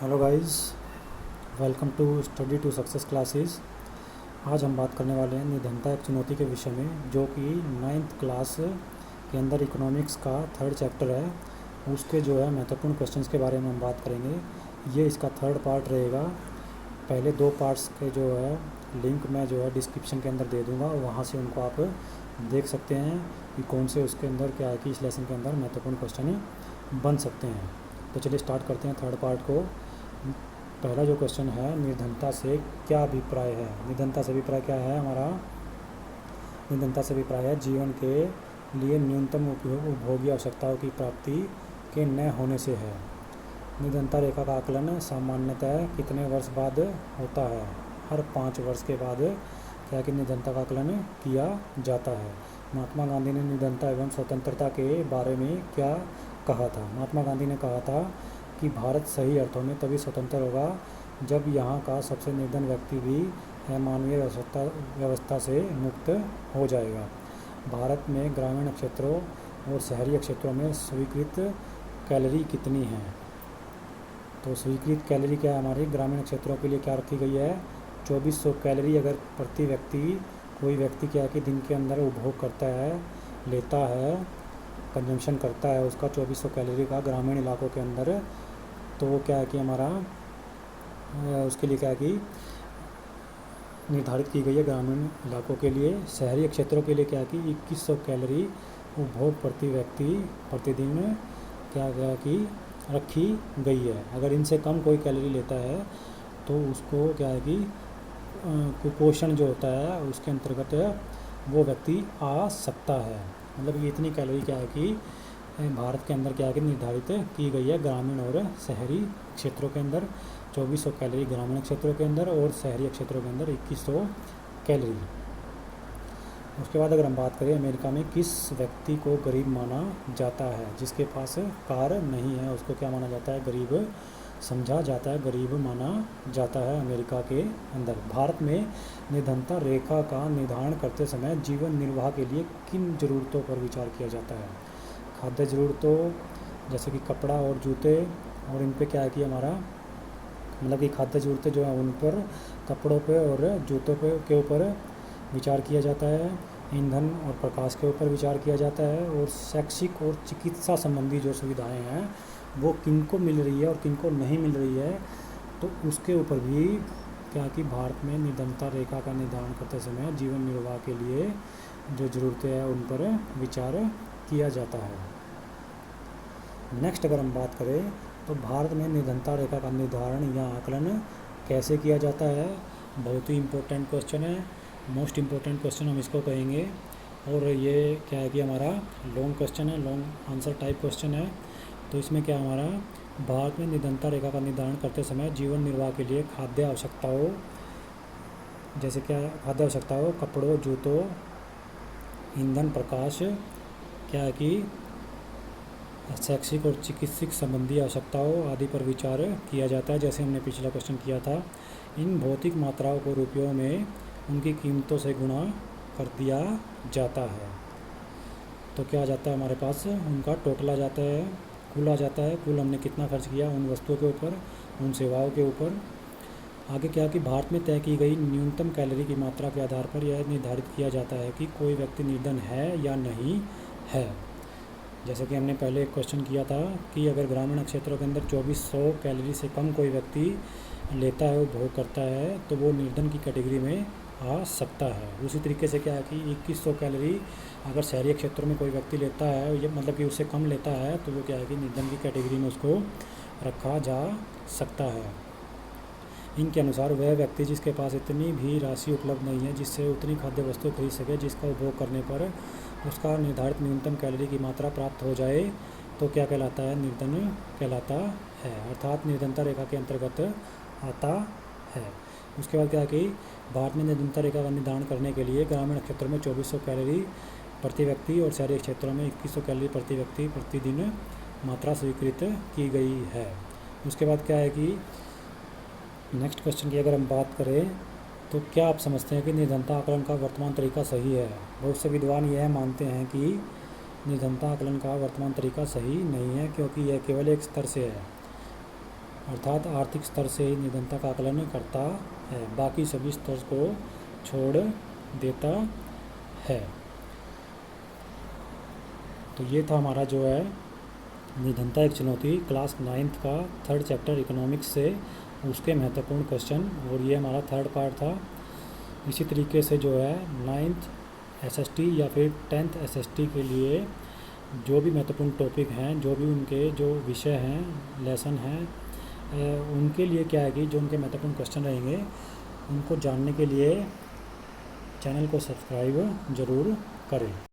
Hello guys, welcome to study to success classes. आज हम बात करने वाले हैं निर्धनता एक चुनौती के विषय में, जो कि 9th क्लास के अंदर इकोनॉमिक्स का 3rd चैप्टर है। उसके जो है महत्वपूर्ण क्वेश्चंस के बारे में हम बात करेंगे। ये इसका 3rd पार्ट रहेगा। पहले 2 पार्ट्स के जो है लिंक मैं जो है डिस्क्रिप्शन के अंदर दे दूँगा, वहाँ से उनको आप देख सकते हैं कि कौन से उसके अंदर क्या है कि इस लेसन के अंदर महत्वपूर्ण क्वेश्चन बन सकते हैं। तो चलिए स्टार्ट करते हैं 3rd पार्ट को। पहला जो क्वेश्चन है, निर्धनता से क्या अभिप्राय है। निर्धनता से अभिप्राय क्या है हमारा? निर्धनता से अभिप्राय है जीवन के लिए न्यूनतम उपभोग्य आवश्यकताओं की प्राप्ति के न होने से है। निर्धनता रेखा का आकलन सामान्यतः कितने वर्ष बाद होता है? हर 5 वर्ष के बाद क्या कि निर्धनता का आकलन किया जाता है। महात्मा गांधी ने निर्धनता एवं स्वतंत्रता के बारे में क्या कहा था? महात्मा गांधी ने कहा था कि भारत सही अर्थों में तभी स्वतंत्र होगा जब यहाँ का सबसे निर्धन व्यक्ति भी मानवीय व्यवस्था से मुक्त हो जाएगा। भारत में ग्रामीण क्षेत्रों और शहरी क्षेत्रों में स्वीकृत कैलोरी कितनी है? तो स्वीकृत कैलोरी क्या है हमारी? ग्रामीण क्षेत्रों के लिए क्या रखी गई है? 2400 कैलोरी। अगर प्रति व्यक्ति कोई व्यक्ति क्या है कि दिन के अंदर उपभोग करता है, लेता है, कंजम्पशन करता है उसका 2400 कैलोरी का ग्रामीण इलाकों के अंदर, तो वो क्या है कि हमारा उसके लिए क्या है कि निर्धारित की गई है ग्रामीण इलाकों के लिए। शहरी क्षेत्रों के लिए क्या है कि 2100 कैलोरी उपभोग प्रति व्यक्ति प्रतिदिन क्या गया कि रखी गई है। अगर इनसे कम कोई कैलोरी लेता है तो उसको क्या है कि कुपोषण जो होता है उसके अंतर्गत वो व्यक्ति आ सकता है। मतलब ये इतनी कैलोरी क्या है कि भारत के अंदर क्या है कि निर्धारित की गई है ग्रामीण और शहरी क्षेत्रों के अंदर। 2400 कैलोरी ग्रामीण क्षेत्रों के अंदर और शहरी क्षेत्रों के अंदर 2100 कैलोरी। उसके बाद अगर हम बात करें, अमेरिका में किस व्यक्ति को गरीब माना जाता है? जिसके पास कार नहीं है उसको क्या माना जाता है? गरीब समझा जाता है, गरीब माना जाता है अमेरिका के अंदर। भारत में निर्धनता रेखा का निर्धारण करते समय जीवन निर्वाह के लिए किन जरूरतों पर विचार किया जाता है? खाद्य ज़रूरतों जैसे कि कपड़ा और जूते, और इन पे क्या है कि हमारा मतलब कि खाद्य ज़रूरतें जो है उन पर, कपड़ों पे और जूतों पे के ऊपर विचार किया जाता है। ईंधन और प्रकाश के ऊपर विचार किया जाता है। और शैक्षिक और चिकित्सा संबंधी जो सुविधाएं हैं वो किन को मिल रही है और किन को नहीं मिल रही है, तो उसके ऊपर भी क्या कि भारत में निर्धनता रेखा का निर्धारण करते समय जीवन निर्वाह के लिए जो ज़रूरतें हैं उन पर विचार किया जाता है। नेक्स्ट अगर हम बात करें तो भारत में निर्धनता रेखा का निर्धारण या आकलन कैसे किया जाता है? बहुत ही इम्पोर्टेंट क्वेश्चन है, मोस्ट इम्पोर्टेंट क्वेश्चन हम इसको कहेंगे। और ये क्या है कि हमारा लॉन्ग क्वेश्चन है, लॉन्ग आंसर टाइप क्वेश्चन है। तो इसमें क्या हमारा भारत में निर्धनता रेखा का निर्धारण करते समय जीवन निर्वाह के लिए खाद्य आवश्यकताओं जैसे क्या खाद्य आवश्यकताओं, कपड़ों, जूतों, ईंधन, प्रकाश, क्या है कि शैक्षिक और चिकित्सिक संबंधी आवश्यकताओं आदि पर विचार किया जाता है। जैसे हमने पिछला क्वेश्चन किया था, इन भौतिक मात्राओं को रुपयों में उनकी कीमतों से गुणा कर दिया जाता है। तो क्या आ जाता है हमारे पास? उनका टोटल आ जाता है, कुल आ जाता है। कुल हमने कितना खर्च किया उन वस्तुओं के ऊपर, उन सेवाओं के ऊपर। आगे क्या कि भारत में तय की गई न्यूनतम कैलोरी की मात्रा के आधार पर यह निर्धारित किया जाता है कि कोई व्यक्ति निर्धन है या नहीं है। जैसे कि हमने पहले एक क्वेश्चन किया था कि अगर ग्रामीण क्षेत्रों के अंदर 2400 कैलोरी से कम कोई व्यक्ति लेता है, उपभोग करता है, तो वो निर्धन की कैटेगरी में आ सकता है। उसी तरीके से क्या है कि 2100 कैलोरी अगर शहरी क्षेत्रों में कोई व्यक्ति लेता है, ये मतलब कि उससे कम लेता है, तो वो क्या है कि निर्धन की कैटेगरी में उसको रखा जा सकता है। इनके अनुसार वह व्यक्ति जिसके पास इतनी भी राशि उपलब्ध नहीं है जिससे उतनी खाद्य वस्तु खरीद सके जिसका उपभोग करने पर उसका निर्धारित न्यूनतम कैलोरी की मात्रा प्राप्त हो जाए, तो क्या कहलाता है? निर्धन कहलाता है, अर्थात निर्धनता रेखा के अंतर्गत आता है। उसके बाद क्या है कि भारत में निर्धनता रेखा का निर्धारण करने के लिए ग्रामीण क्षेत्रों में 2400 कैलोरी प्रति व्यक्ति और शहरी क्षेत्रों में 2100 कैलोरी प्रति व्यक्ति प्रतिदिन मात्रा स्वीकृत की गई है। उसके बाद क्या है कि नेक्स्ट क्वेश्चन की अगर हम बात करें तो क्या आप समझते हैं कि निर्धनता आकलन का वर्तमान तरीका सही है? बहुत से विद्वान यह मानते हैं कि निर्धनता आकलन का वर्तमान तरीका सही नहीं है, क्योंकि यह केवल एक स्तर से है अर्थात आर्थिक स्तर से ही निर्धनता का आकलन करता है, बाकी सभी स्तर को छोड़ देता है। तो ये था हमारा जो है निर्धनता एक चुनौती क्लास 9th का 3rd चैप्टर इकोनॉमिक्स से उसके महत्वपूर्ण क्वेश्चन, और ये हमारा 3rd पार्ट था। इसी तरीके से जो है 9th SST या फिर 10th SST के लिए जो भी महत्वपूर्ण टॉपिक हैं, जो भी उनके जो विषय हैं, लेसन हैं, उनके लिए क्या है कि जो उनके महत्वपूर्ण क्वेश्चन रहेंगे उनको जानने के लिए चैनल को सब्सक्राइब ज़रूर करें।